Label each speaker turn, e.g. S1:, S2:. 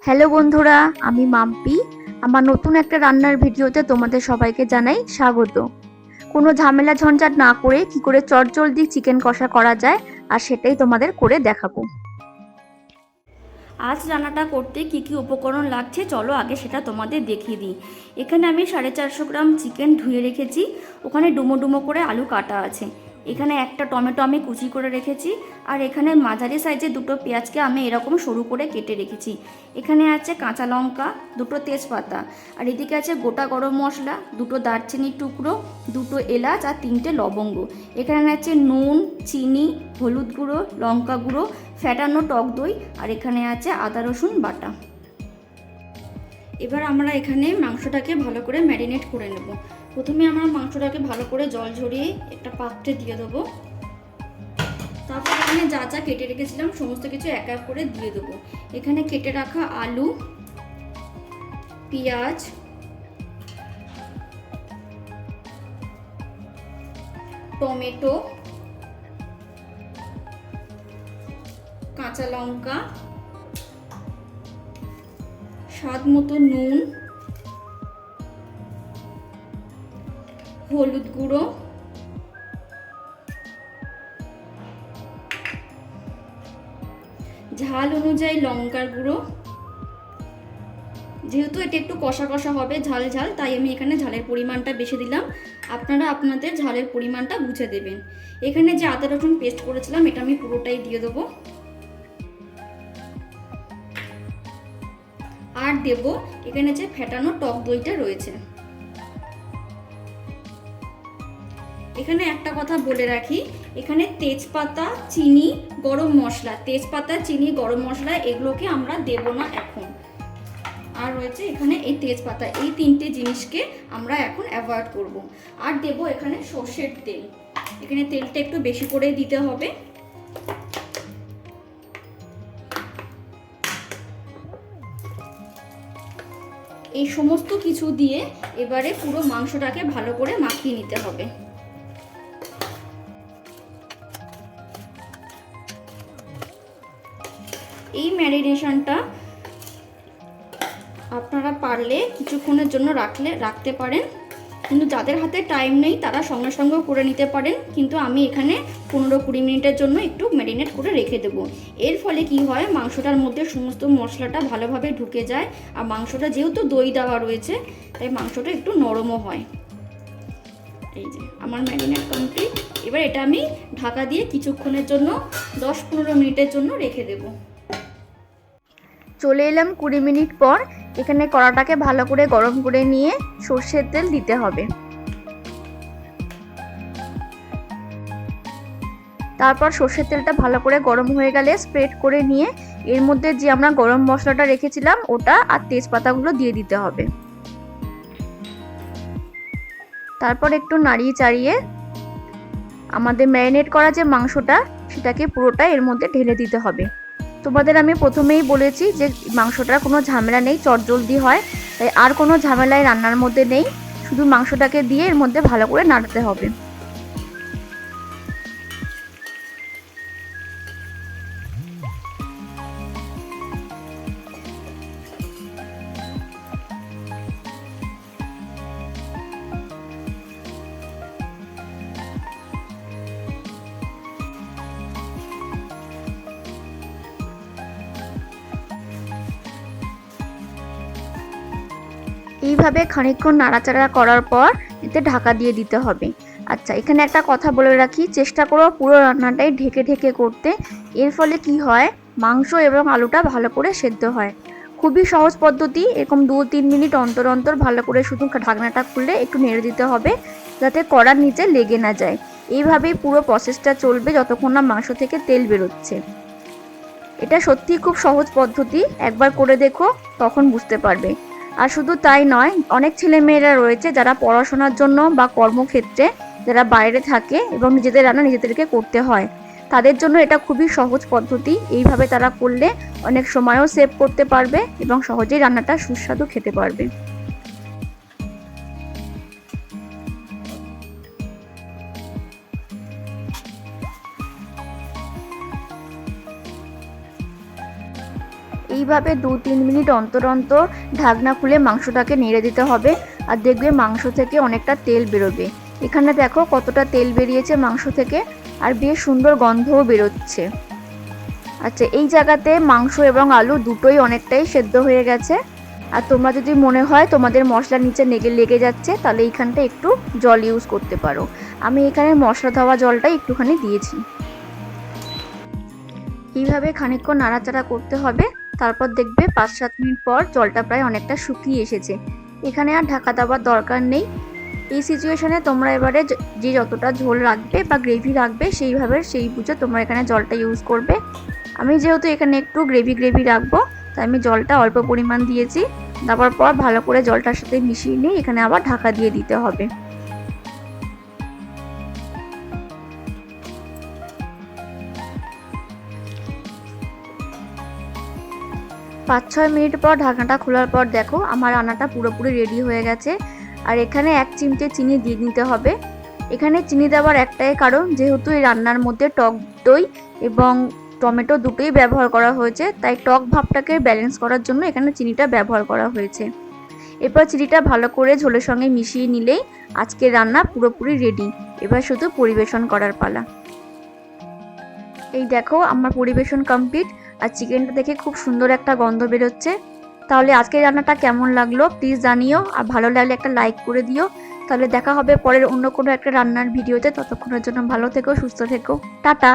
S1: Hello বন্ধুরা, আমি মাম্পি। আমার নতুন একটা রান্নার ভিডিওতে তোমাদের সবাইকে জানাই স্বাগত। কোনো ঝামেলা ঝঞ্ঝাট না করে কি করে চটজলদি চিকেন কষা করা যায় আর সেটাই তোমাদের করে দেখাবো। আজ রান্নাটা করতে কি কি উপকরণ লাগছে চলো আগে সেটা তোমাদের দেখিয়ে দিই। এখানে আমি 450 গ্রাম চিকেন ধুয়ে রেখেছি। ওখানে ডুমো ডুমো করে আলু কাটা আছে। এখানে একটা টমেটো আমি কুচি করে রেখেছি। আর এখানে মাঝারি সাইজের দুটো পেঁয়াজকে আমি এরকম সরু করে কেটে রেখেছি। এখানে আছে কাঁচা লঙ্কা, দুটো তেজপাতা, আর এদিকে আছে গোটা গরম মশলা, দুটো দারচিনির টুকরো, দুটো এলাচ আর 3টে লবঙ্গ। এখানে আছে নুন, চিনি, হলুদ গুঁড়ো, লঙ্কা গুঁড়ো, ফ্যাটানো টক দই, আর এখানে আছে আদা রসুন বাটা। এবার আমরা এখানে মাংসটাকে ভালো করে ম্যারিনেট করে নেব। প্রথমে আমরা মাংসটাকে ভালো করে জল ঝরিয়ে একটা পাত্রে দিয়ে দেবো। তারপর এখানে যা যা কেটে রেখেছিলাম সমস্ত কিছু এক এক করে দিয়ে দেবো। এখানে কেটে রাখা আলু, পেঁয়াজ, টমেটো, কাঁচা লঙ্কা, স্বাদ মতো নুন, হলুদ গুঁড়ো, ঝাল অনুযায়ী লঙ্কার গুঁড়ো। যেহেতু এটা একটু কষা কষা হবে, ঝাল ঝাল, তাই আমি এখানে ঝালের পরিমাণটা বেশি দিলাম। আপনারা আপনাদের ঝালের পরিমাণটা বুঝে দেবেন। এখানে যে আদা রসুন পেস্ট করেছিলাম এটা আমি পুরোটাই দিয়ে দেবো। আর দেব এখানে যে ফ্যাটানো টক দইটা রয়েছে। এখানে একটা কথা বলে রাখি, এখানে তেজপাতা, চিনি, গরম মশলা, তেজপাতা, চিনি, গরম মশলা এগুলোকে আমরা দেব না এখন। আর রয়েছে এখানে এই তেজপাতা, এই 3টে জিনিসকে আমরা এখন অ্যাভয়েড করব। আর দেব এখানে সর্ষের তেল। এখানে তেলটা একটু বেশি করে দিতে হবে। এই সমস্ত কিছু দিয়ে এবারে পুরো মাংসটাকে ভালো করে মাখিয়ে নিতে হবে। এই ম্যারিনেশনটা আপনারা পারলে কিছুক্ষণের জন্য রাখতে পারেন, কিন্তু যাদের হাতে টাইম নেই তারা সঙ্গে সঙ্গেও করে নিতে পারেন। কিন্তু আমি এখানে 15-20 মিনিটের জন্য একটু ম্যারিনেট করে রেখে দেবো। এর ফলে কি হয়, মাংসটার মধ্যে সমস্ত মশলাটা ভালোভাবে ঢুকে যায়। আর মাংসটা যেহেতু দই দেওয়া রয়েছে তাই মাংসটা একটু নরমও হয়। এই যে আমার ম্যারিনেট কমপ্লিট। এবার এটা আমি ঢাকা দিয়ে কিছুক্ষণের জন্য 10-15 মিনিটের জন্য রেখে দেবো। চলে এলাম 20 মিনিট পর। এখানে কড়াটাকে ভালো করে গরম করে নিয়ে সর্ষের তেল দিতে হবে। তারপর সর্ষের তেলটা ভালো করে গরম হয়ে গেলে স্প্রেড করে নিয়ে এর মধ্যে যে আমরা গরম মশলাটা রেখেছিলাম ওটা আর তেজপাতাগুলো দিয়ে দিতে হবে। তারপর একটু নাড়িয়ে চাড়িয়ে আমাদের ম্যারিনেট করা যে মাংসটা সেটাকে পুরোটা এর মধ্যে ঢেলে দিতে হবে। তোমাদের আমি প্রথমেই বলেছি যে মাংসটার কোনো ঝামেলা নেই, চটজলদি হয়, তাই আর কোনো ঝামেলাই রান্নার মধ্যে নেই। শুধু মাংসটাকে দিয়ে এর মধ্যে ভালো করে নাড়তে হবে। এইভাবে খানিকক্ষণ নাড়াচাড়া করার পর এতে ঢাকা দিয়ে দিতে হবে। আচ্ছা, এখানে একটা কথা বলে রাখি, চেষ্টা করো পুরো রান্নাটাই ঢেকে ঢেকে করতে। এর ফলে কি হয়, মাংস এবং আলুটা ভালো করে সেদ্ধ হয়। খুবই সহজ পদ্ধতি। এরকম 2-3 মিনিট অন্তর অন্তর ভালো করে শুধু ঢাকনাটা খুলে একটু নেড়ে দিতে হবে যাতে কড়ার নিচে লেগে না যায়। এইভাবেই পুরো প্রসেসটা চলবে যতক্ষণ না মাংস থেকে তেল বেরোচ্ছে। এটা সত্যিই খুব সহজ পদ্ধতি, একবার করে দেখো তখন বুঝতে পারবে। আর শুধু তাই নয়, অনেক ছেলেমেয়েরা রয়েছে যারা পড়াশোনার জন্য বা কর্মক্ষেত্রে যারা বাইরে থাকে এবং নিজেদের রান্না নিজেদেরকে করতে হয়, তাদের জন্য এটা খুবই সহজ পদ্ধতি। এইভাবে তারা করলে অনেক সময়ও সেভ করতে পারবে এবং সহজেই রান্নাটা সুস্বাদু খেতে পারবে। এই এইভাবে 2-3 মিনিট অন্তর অন্তর ঢাকনা খুলে মাংসটাকে নেড়ে দিতে হবে। আর দেখবে মাংস থেকে অনেকটা তেল বেরোবে। এখানে দেখো কতটা তেল বেরিয়েছে মাংস থেকে, আর বেশ সুন্দর গন্ধও বেরোচ্ছে। আচ্ছা, এই জায়গাতে মাংস এবং আলু দুটোই অনেকটাই সেদ্ধ হয়ে গেছে। আর তোমরা যদি মনে হয় তোমাদের মশলার নিচে লেগে যাচ্ছে, তাহলে এইখানটা একটু জল ইউজ করতে পারো। আমি এখানে মশলা ধোয়া জলটা একটুখানি দিয়েছি। এইভাবে খানিকক্ষণ নাড়াচাড়া করতে হবে। তারপর দেখবে 5-7 মিনিট পর জলটা প্রায় অনেকটা শুকিয়ে এসেছে। এখানে আর ঢাকা দেওয়ার দরকার নেই। এই সিচুয়েশনে তোমরা এবারে যে যতটা ঝোল রাখবে বা গ্রেভি রাখবে সেই বুঝে তোমরা এখানে জলটা ইউজ করবে। আমি যেহেতু এখানে একটু গ্রেভি রাখবো, তাই আমি জলটা অল্প পরিমাণ দিয়েছি। দেওয়ার পর ভালো করে জলটার সাথে মিশিয়ে নিয়ে এখানে আবার ঢাকা দিয়ে দিতে হবে। 5-6 মিনিট পর ঢাকনাটা খোলার পর দেখো আমার রান্নাটা পুরোপুরি রেডি হয়ে গেছে। আর এখানে 1 চিমটে চিনি দিয়ে নিতে হবে। এখানে চিনি দেওয়ার একটাই কারণ, যেহেতু এই রান্নার মধ্যে টক দই এবং টমেটো দুটোই ব্যবহার করা হয়েছে, তাই টক ভাবটাকে ব্যালেন্স করার জন্য এখানে চিনিটা ব্যবহার করা হয়েছে। এরপর চিনিটা ভালো করে ঝোলের সঙ্গে মিশিয়ে নিলেই আজকের রান্না পুরোপুরি রেডি। এবার শুধু পরিবেশন করার পালা। এই দেখো আমার পরিবেশন কমপ্লিট। আর চিকেনটা দেখে খুব সুন্দর একটা গন্ধ বেরোচ্ছে। তাহলে আজকের রান্নাটা কেমন লাগলো প্লিজ জানিও, আর ভালো লাগলে একটা লাইক করে দিও। তাহলে দেখা হবে পরের অন্য কোনো একটা রান্নার ভিডিওতে। ততক্ষণের জন্য ভালো থেকো, সুস্থ থেকো, টাটা।